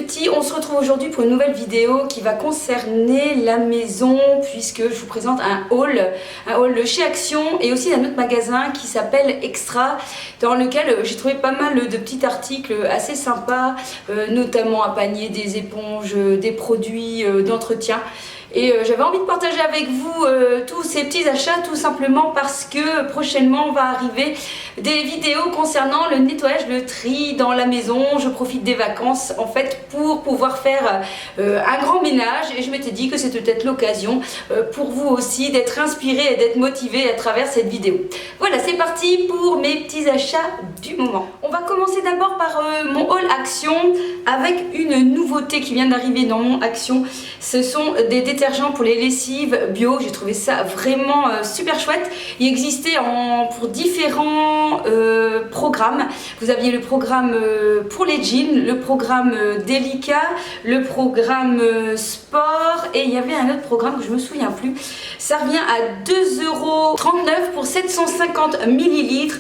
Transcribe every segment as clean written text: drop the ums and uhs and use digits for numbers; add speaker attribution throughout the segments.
Speaker 1: petits, on se retrouve aujourd'hui pour une nouvelle vidéo qui va concerner la maison, puisque je vous présente un haul de chez Action et aussi d'un autre magasin qui s'appelle Extra, dans lequel j'ai trouvé pas mal de petits articles assez sympas, notamment un panier, des éponges, des produits d'entretien. Et j'avais envie de partager avec vous tous ces petits achats, tout simplement parce que prochainement va arriver des vidéos concernant le nettoyage, le tri dans la maison. Je profite des vacances en fait pour pouvoir faire un grand ménage, et je m'étais dit que c'était peut-être l'occasion pour vous aussi d'être inspiré et d'être motivé à travers cette vidéo. Voilà, c'est parti pour mes petits achats du moment. On va commencer d'abord par mon haul Action avec une nouveauté qui vient d'arriver dans mon Action. Ce sont des détergents pour les lessives bio. J'ai trouvé ça vraiment super chouette. Il existait pour différents programmes. Vous aviez le programme pour les jeans, le programme délicat, le programme sport, et il y avait un autre programme que je me souviens plus. Ça revient à 2,39 € pour 750 ml.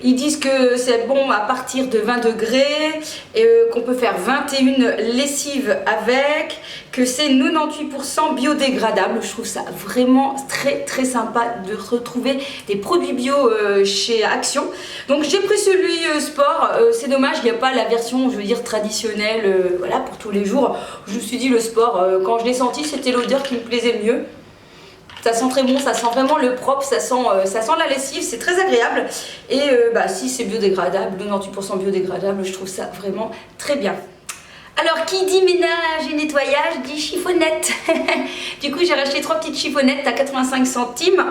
Speaker 1: Ils disent que c'est bon à partir de 20 degrés, et qu'on peut faire 21 lessives avec, que c'est 98% biodégradable. Je trouve ça vraiment très sympa de retrouver des produits bio chez Action. Donc j'ai pris celui sport. C'est dommage, il n'y a pas la version, je veux dire, traditionnelle, voilà, pour tous les jours. Je me suis dit, le sport, quand je l'ai senti, c'était l'odeur qui me plaisait le mieux. Ça sent très bon, ça sent vraiment le propre, ça sent la lessive, c'est très agréable. Et si c'est biodégradable, 98% biodégradable, je trouve ça vraiment très bien. Alors, qui dit ménage et nettoyage dit chiffonnette. Du coup, j'ai racheté 3 petites chiffonnettes à 85 centimes.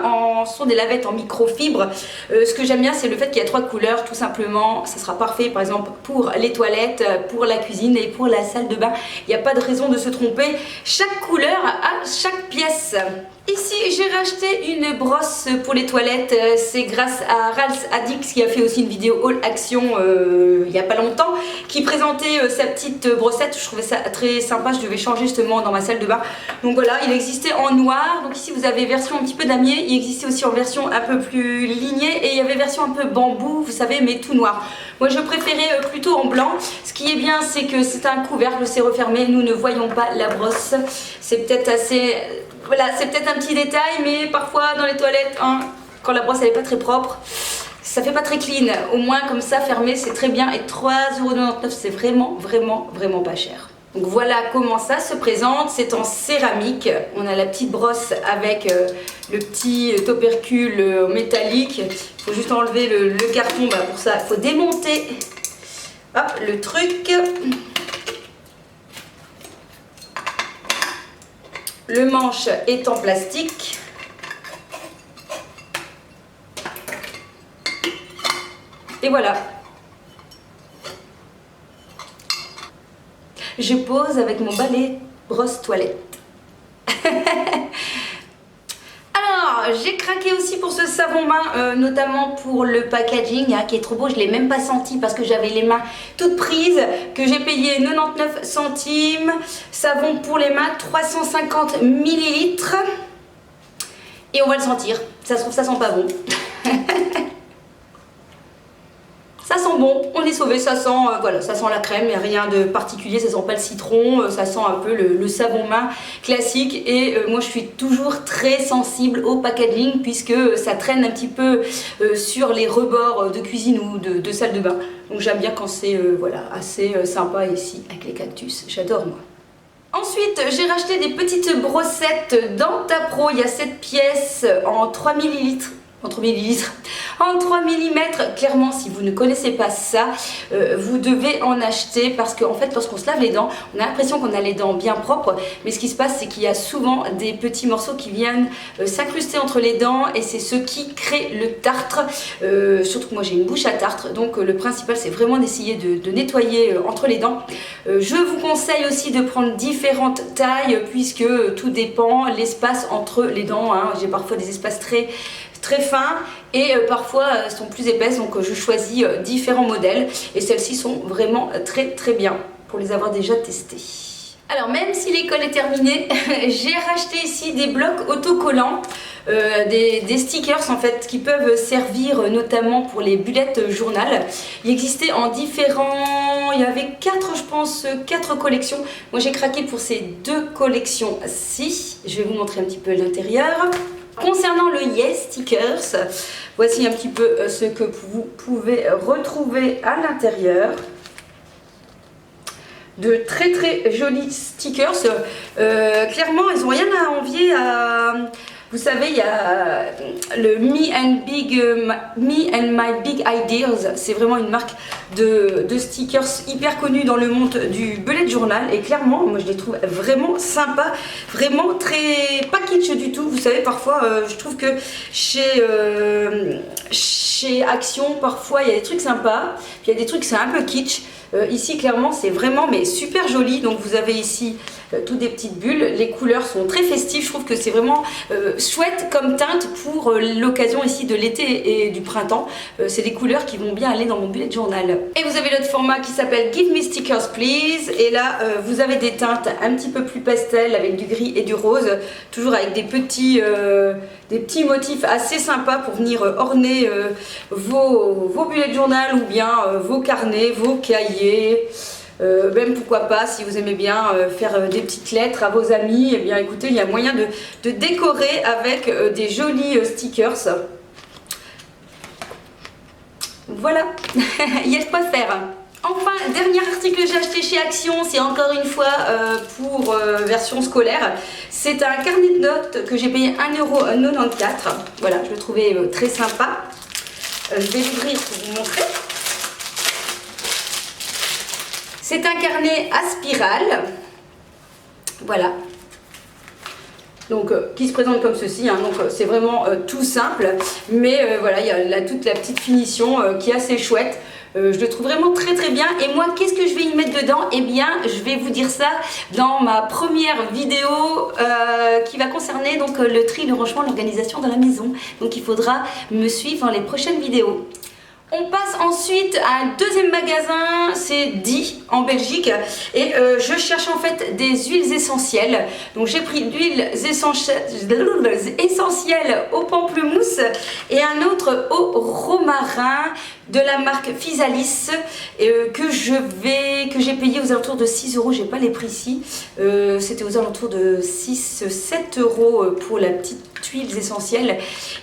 Speaker 1: Ce sont des lavettes en microfibre. Ce que j'aime bien, c'est le fait qu'il y a 3 couleurs, tout simplement. Ça sera parfait, par exemple, pour les toilettes, pour la cuisine et pour la salle de bain. Il n'y a pas de raison de se tromper. Chaque couleur a chaque pièce. Ici, j'ai racheté une brosse pour les toilettes. C'est grâce à Ralph Addix, qui a fait aussi une vidéo haul Action il n'y a pas longtemps, qui présentait sa petite brossette. Je trouvais ça très sympa. Je devais changer justement dans ma salle de bain. Donc voilà, il existait en noir. Donc ici, vous avez version un petit peu damier. Il existait aussi en version un peu plus lignée, et il y avait version un peu bambou, vous savez, mais tout noir. Moi, je préférais plutôt en blanc. Ce qui est bien, c'est que c'est un couvercle, c'est refermé. Nous ne voyons pas la brosse. C'est peut-être assez... Voilà, c'est peut-être un petit détail, mais parfois dans les toilettes, quand la brosse elle n'est pas très propre, ça fait pas très clean. Au moins comme ça, fermé, c'est très bien. Et 3,99 €, c'est vraiment pas cher. Donc voilà comment ça se présente. C'est en céramique. On a la petite brosse avec le petit opercule métallique. Il faut juste enlever le carton. Pour ça, il faut démonter le truc. Le manche est en plastique. Et voilà. Je pose avec mon balai brosse toilette. Alors, j'ai craqué aussi pour ce savon-main, notamment pour le packaging, qui est trop beau. Je ne l'ai même pas senti parce que j'avais les mains toutes prises, que j'ai payé 99 centimes. Savon pour les mains, 350 ml. Et on va le sentir. Ça se trouve, ça sent pas bon. Ça sent bon, on est sauvé, ça sent, voilà, ça sent la crème, il n'y a rien de particulier, ça sent pas le citron, ça sent un peu le savon-main classique. Et moi je suis toujours très sensible au packaging, puisque ça traîne un petit peu sur les rebords de cuisine ou de salle de bain. Donc j'aime bien quand c'est voilà, assez sympa ici avec les cactus, j'adore moi. Ensuite, j'ai racheté des petites brossettes Dentapro. Il y a 7 pièces en 3 ml. En 3 mm. Clairement, si vous ne connaissez pas ça, vous devez en acheter, parce qu'en fait, lorsqu'on se lave les dents, on a l'impression qu'on a les dents bien propres, mais ce qui se passe, c'est qu'il y a souvent des petits morceaux qui viennent s'incruster entre les dents, et c'est ce qui crée le tartre. Surtout que moi j'ai une bouche à tartre, donc le principal c'est vraiment d'essayer de nettoyer entre les dents. Je vous conseille aussi de prendre différentes tailles, puisque tout dépend l'espace entre les dents. J'ai parfois des espaces très fins, et parfois sont plus épaisses, donc je choisis différents modèles, et celles-ci sont vraiment très bien pour les avoir déjà testées. Alors même si l'école est terminée, j'ai racheté ici des blocs autocollants. des stickers en fait qui peuvent servir notamment pour les bullet journal. Il existait en différents, il y avait 4 je pense, 4 collections. Moi j'ai craqué pour ces 2 collections-ci. Je vais vous montrer un petit peu l'intérieur. Concernant le Yes Stickers, voici un petit peu ce que vous pouvez retrouver à l'intérieur. De très très jolis stickers. Clairement, ils n'ont rien à envier à... Vous savez, il y a le Me and My Big Ideas. C'est vraiment une marque de stickers hyper connue dans le monde du bullet journal. Et clairement, moi je les trouve vraiment sympas. Vraiment très... pas kitsch du tout. Vous savez, parfois, je trouve que chez Action, parfois, il y a des trucs sympas. Puis il y a des trucs, c'est un peu kitsch. Ici clairement c'est vraiment mais super joli. Donc vous avez ici toutes des petites bulles, les couleurs sont très festives, je trouve que c'est vraiment chouette comme teinte pour l'occasion ici de l'été et du printemps. C'est des couleurs qui vont bien aller dans mon bullet journal. Et vous avez l'autre format qui s'appelle Give Me Stickers Please, et là vous avez des teintes un petit peu plus pastel avec du gris et du rose, toujours avec des petits motifs assez sympas pour venir orner vos bullet journal ou bien vos carnets, vos cahiers. Même pourquoi pas, si vous aimez bien faire des petites lettres à vos amis, et bien écoutez, il y a moyen de décorer avec des jolis stickers. Voilà, il y a de quoi faire. Enfin, dernier article que j'ai acheté chez Action, c'est encore une fois pour version scolaire. C'est un carnet de notes que j'ai payé 1,94 €. Voilà, je le trouvais très sympa. Je vais l'ouvrir pour vous montrer. C'est un carnet à spirale, voilà, donc qui se présente comme ceci, hein. Donc c'est vraiment tout simple, mais voilà, il y a toute la petite finition qui est assez chouette. Je le trouve vraiment très très bien. Et moi, qu'est-ce que je vais y mettre dedans? Eh bien, je vais vous dire ça dans ma première vidéo qui va concerner donc le tri, le rangement, l'organisation dans la maison. Donc il faudra me suivre dans les prochaines vidéos. On passe ensuite à un deuxième magasin, c'est Die en Belgique, et je cherche en fait des huiles essentielles. Donc j'ai pris d'huiles essentielles au pamplemousse et un autre au romarin de la marque Physalis que j'ai payé aux alentours de 6 €. J'ai pas les prix ici, c'était aux alentours de 6-7 € pour la petite huiles essentielles.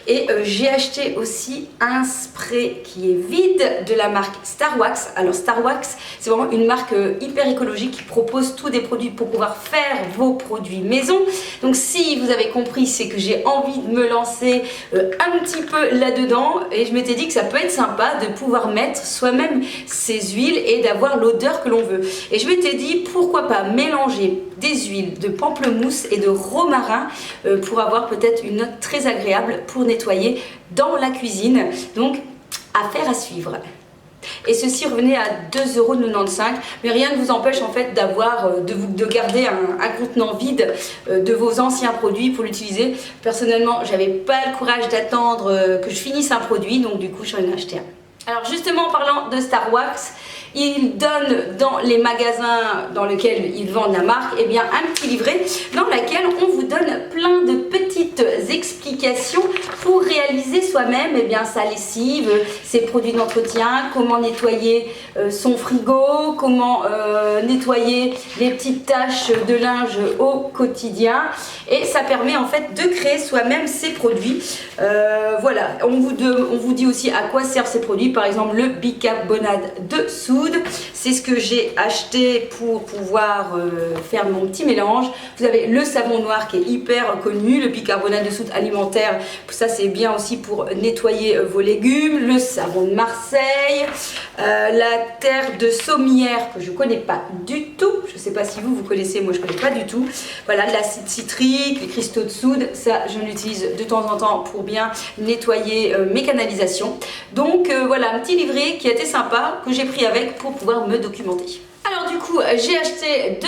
Speaker 1: Et j'ai acheté aussi un spray qui est vide de la marque Starwax. Alors Starwax, c'est vraiment une marque hyper écologique qui propose tous des produits pour pouvoir faire vos produits maison. Donc si vous avez compris, c'est que j'ai envie de me lancer un petit peu là-dedans, et je m'étais dit que ça peut être sympa de pouvoir mettre soi-même ces huiles et d'avoir l'odeur que l'on veut. Et je m'étais dit pourquoi pas mélanger des huiles de pamplemousse et de romarin pour avoir peut-être une note très agréable pour nettoyer dans la cuisine. Donc affaire à suivre. Et ceci revenait à 2,95 €, mais rien ne vous empêche en fait de garder un contenant vide de vos anciens produits pour l'utiliser. Personnellement, j'avais pas le courage d'attendre que je finisse un produit, donc du coup j'en ai acheté un. Alors justement, en parlant de Starwax, ils donnent dans les magasins dans lesquels ils vendent la marque, eh bien un petit livret dans lequel on vous donne plein de petites explications pour réaliser soi-même eh bien sa lessive, ses produits d'entretien, comment nettoyer son frigo, comment nettoyer les petites taches de linge au quotidien, et ça permet en fait de créer soi-même ses produits. Voilà, on vous dit aussi à quoi servent ces produits, par exemple le bicarbonate de soude. C'est ce que j'ai acheté pour pouvoir faire mon petit mélange. Vous avez le savon noir qui est hyper connu, le bicarbonate de soude alimentaire, ça c'est bien aussi pour nettoyer vos légumes, le savon de Marseille, la terre de Sommières que je connais pas du tout, je sais pas si vous connaissez, moi je connais pas du tout. Voilà, l'acide citrique, les cristaux de soude, ça je l'utilise de temps en temps pour bien nettoyer mes canalisations. Donc voilà, un petit livret qui a été sympa, que j'ai pris avec pour pouvoir me documenter. Alors du coup, j'ai acheté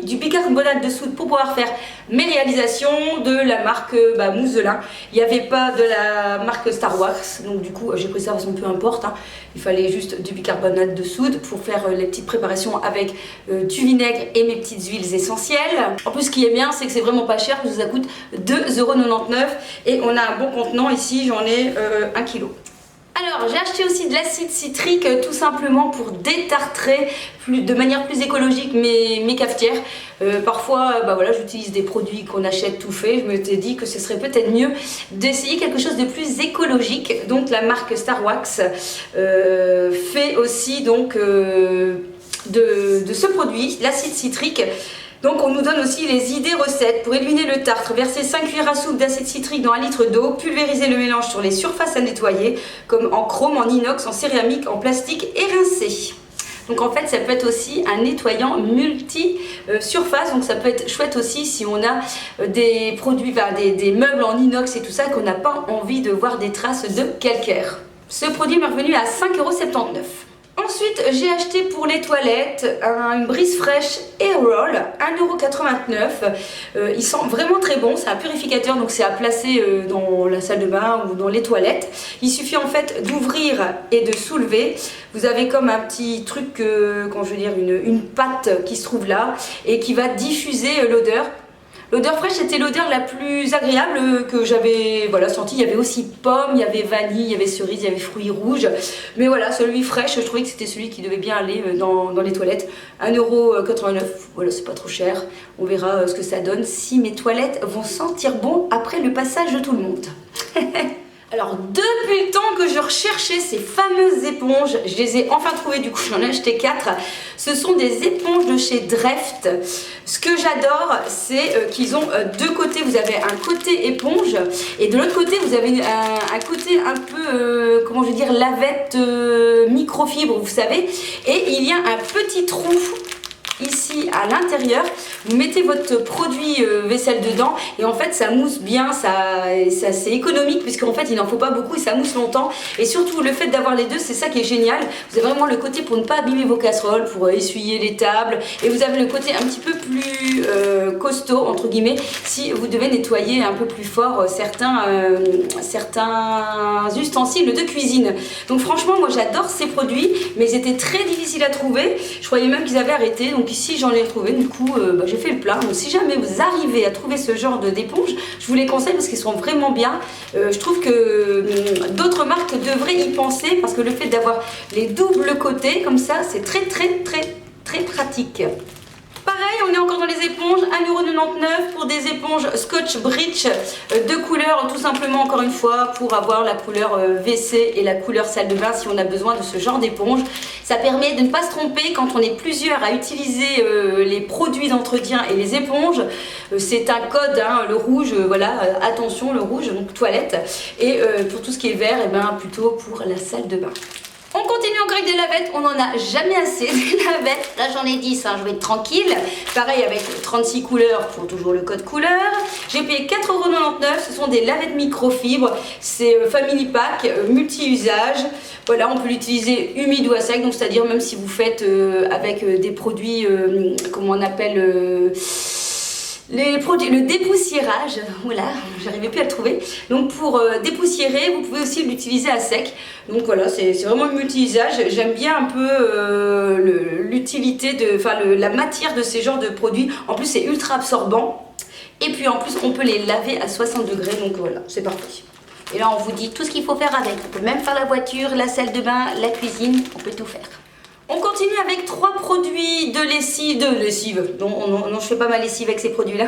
Speaker 1: du bicarbonate de soude pour pouvoir faire mes réalisations, de la marque Mousse de lin. Il n'y avait pas de la marque Star Wax, donc du coup j'ai pris ça, de toute façon peu importe, hein. Il fallait juste du bicarbonate de soude pour faire les petites préparations avec du vinaigre et mes petites huiles essentielles. En plus, ce qui est bien, c'est que c'est vraiment pas cher, parce que ça coûte 2,99 € et on a un bon contenant ici, j'en ai 1 kg. Alors, j'ai acheté aussi de l'acide citrique tout simplement pour détartrer de manière plus écologique mes cafetières. Parfois, voilà, j'utilise des produits qu'on achète tout fait. Je me suis dit que ce serait peut-être mieux d'essayer quelque chose de plus écologique. Donc, la marque Star Wax fait aussi donc de ce produit, l'acide citrique. Donc on nous donne aussi les idées recettes. Pour éliminer le tartre, versez 5 cuillères à soupe d'acide citrique dans 1 litre d'eau, pulvérisez le mélange sur les surfaces à nettoyer, comme en chrome, en inox, en céramique, en plastique, et rincez. Donc en fait ça peut être aussi un nettoyant multi-surface, donc ça peut être chouette aussi si on a des produits, des meubles en inox et tout ça, qu'on n'a pas envie de voir des traces de calcaire. Ce produit m'est revenu à 5,79 €. Ensuite, j'ai acheté pour les toilettes une brise fraîche Air Roll, 1,89 €. Il sent vraiment très bon, c'est un purificateur, donc c'est à placer dans la salle de bain ou dans les toilettes. Il suffit en fait d'ouvrir et de soulever. Vous avez comme un petit truc, quand je veux dire, une pâte qui se trouve là et qui va diffuser l'odeur. L'odeur fraîche était l'odeur la plus agréable que j'avais sentie. Il y avait aussi pomme, il y avait vanille, il y avait cerise, il y avait fruits rouges. Mais voilà, celui fraîche, je trouvais que c'était celui qui devait bien aller dans les toilettes. 1,89 €, voilà, c'est pas trop cher. On verra ce que ça donne, si mes toilettes vont sentir bon après le passage de tout le monde. Alors depuis le temps que je recherchais ces fameuses éponges, je les ai enfin trouvées, du coup j'en ai acheté 4. Ce sont des éponges de chez Dreft. Ce que j'adore, c'est qu'ils ont deux côtés. Vous avez un côté éponge et de l'autre côté vous avez un côté un peu, comment je vais dire, lavette microfibre, vous savez. Et il y a un petit trou ici à l'intérieur. Vous mettez votre produit vaisselle dedans et en fait ça mousse bien, c'est économique puisqu'en fait il n'en faut pas beaucoup et ça mousse longtemps. Et surtout le fait d'avoir les deux, c'est ça qui est génial. Vous avez vraiment le côté pour ne pas abîmer vos casseroles, pour essuyer les tables, et vous avez le côté un petit peu plus costaud entre guillemets si vous devez nettoyer un peu plus fort certains ustensiles de cuisine. Donc franchement moi j'adore ces produits, mais ils étaient très difficiles à trouver. Je croyais même qu'ils avaient arrêté, donc ici j'en ai trouvé, du coup j'ai fait le plein. Donc si jamais vous arrivez à trouver ce genre d'éponge, je vous les conseille parce qu'ils sont vraiment bien. Je trouve que d'autres marques devraient y penser parce que le fait d'avoir les doubles côtés comme ça, c'est très pratique. Pareil, on est encore dans les éponges, 1,99 € pour des éponges Scotch Brite de couleur, tout simplement encore une fois pour avoir la couleur WC et la couleur salle de bain si on a besoin de ce genre d'éponge. Ça permet de ne pas se tromper quand on est plusieurs à utiliser les produits d'entretien et les éponges. C'est un code, hein, le rouge, voilà, attention le rouge, donc toilette, et pour tout ce qui est vert, et ben plutôt pour la salle de bain. On continue encore avec des lavettes, on n'en a jamais assez des lavettes. Là j'en ai 10, hein, je vais être tranquille. Pareil avec 36 couleurs pour toujours le code couleur. J'ai payé 4,99 €, ce sont des lavettes microfibres. C'est Family Pack, multi-usage. Voilà, on peut l'utiliser humide ou à sec, donc c'est-à-dire même si vous faites avec des produits, comment on appelle... les produits, le dépoussiérage, voilà, j'arrivais plus à le trouver. Donc pour dépoussiérer, vous pouvez aussi l'utiliser à sec. Donc voilà, c'est vraiment un multi-usage. J'aime bien un peu l'utilité, la matière de ces genres de produits. En plus, c'est ultra absorbant. Et puis en plus, on peut les laver à 60 degrés. Donc voilà, c'est parfait. Et là, on vous dit tout ce qu'il faut faire avec. On peut même faire la voiture, la salle de bain, la cuisine, on peut tout faire. On continue avec 3 produits de lessive, non, je fais pas ma lessive avec ces produits là,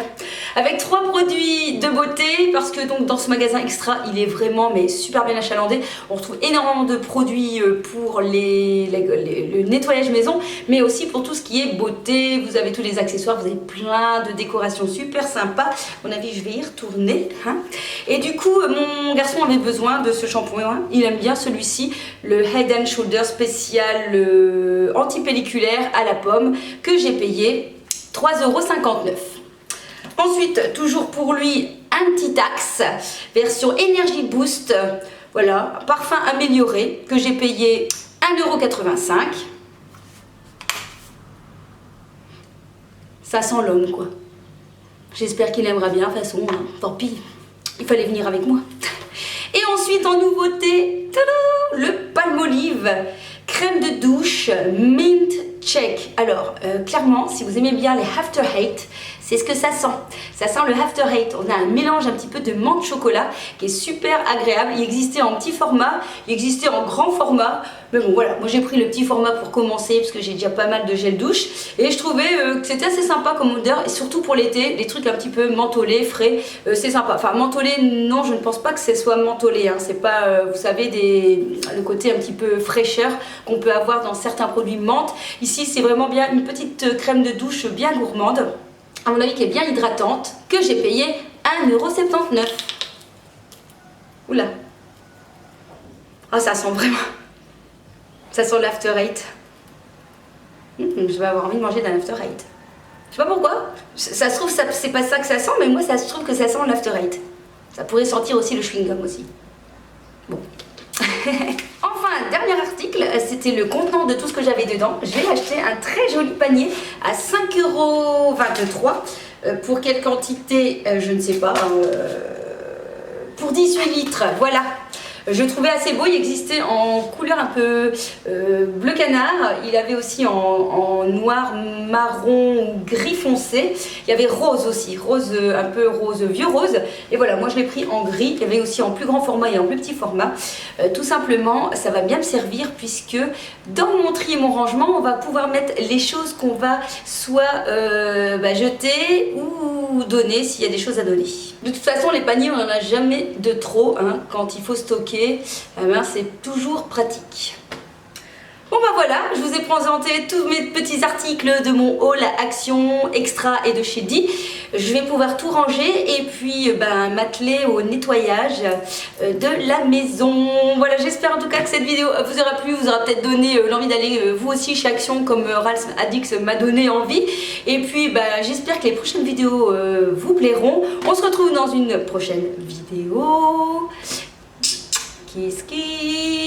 Speaker 1: avec 3 produits de beauté, parce que donc dans ce magasin Extra il est vraiment mais super bien achalandé. On retrouve énormément de produits pour le nettoyage maison, mais aussi pour tout ce qui est beauté. Vous avez tous les accessoires, vous avez plein de décorations super sympas. À mon avis je vais y retourner, hein. Et du coup mon garçon avait besoin de ce shampoing, il aime bien celui-ci, le Head and Shoulders spécial anti-pelliculaire à la pomme, que j'ai payé 3,59 €. Ensuite, toujours pour lui, un petit Axe version Energy Boost, voilà, parfum amélioré, que j'ai payé 1,85 €. Ça sent l'homme quoi. J'espère qu'il aimera bien, de toute façon, hein. Tant pis, il fallait venir avec moi. Et ensuite en nouveauté, tada, le Palmolive crème de douche Mint Check. Alors clairement, si vous aimez bien les After Eight, c'est ce que ça sent. Ça sent le After Eight. On a un mélange un petit peu de menthe chocolat qui est super agréable. Il existait en petit format, il existait en grand format. Mais bon voilà, moi j'ai pris le petit format pour commencer parce que j'ai déjà pas mal de gel douche. Et je trouvais que c'était assez sympa comme odeur. Et surtout pour l'été, les trucs un petit peu mentholés, frais, c'est sympa. Enfin mentholé, non, je ne pense pas que ce soit mentholé. Hein. C'est pas, vous savez, le côté un petit peu fraîcheur qu'on peut avoir dans certains produits menthe. Ici c'est vraiment bien une petite crème de douche bien gourmande, à mon avis qui est bien hydratante, que j'ai payé 1,79 €. Oula. Ah ça sent vraiment... Ça sent l'After Eight. Je vais avoir envie de manger d'un After Eight. Je sais pas pourquoi. Ça se trouve, c'est pas ça que ça sent, mais moi ça se trouve que ça sent l'After Eight. Ça pourrait sentir aussi le chewing-gum aussi. Bon. Enfin, dernier article, c'était le contenant de tout ce que j'avais dedans. J'ai acheté un très joli panier à 5,23 €. Pour quelle quantité, je ne sais pas. Pour 18 litres, voilà. Je le trouvais assez beau, il existait en couleur un peu bleu canard, il avait aussi en noir, marron ou gris foncé, il y avait rose aussi, rose un peu rose, vieux rose, et voilà, moi je l'ai pris en gris, il y avait aussi en plus grand format et en plus petit format. Tout simplement, ça va bien me servir puisque dans mon tri et mon rangement, on va pouvoir mettre les choses qu'on va soit jeter ou donner s'il y a des choses à donner. De toute façon, les paniers, on n'en a jamais de trop, hein, quand il faut stocker. C'est toujours pratique. Bon bah voilà, je vous ai présenté tous mes petits articles de mon haul Action, Extra et de chez Di. Je vais pouvoir tout ranger et puis m'atteler au nettoyage de la maison. Voilà, j'espère en tout cas que cette vidéo vous aura plu, vous aura peut-être donné l'envie d'aller vous aussi chez Action comme Ralph Addix m'a donné envie. Et puis j'espère que les prochaines vidéos vous plairont. On se retrouve dans une prochaine vidéo. Kiss kiss.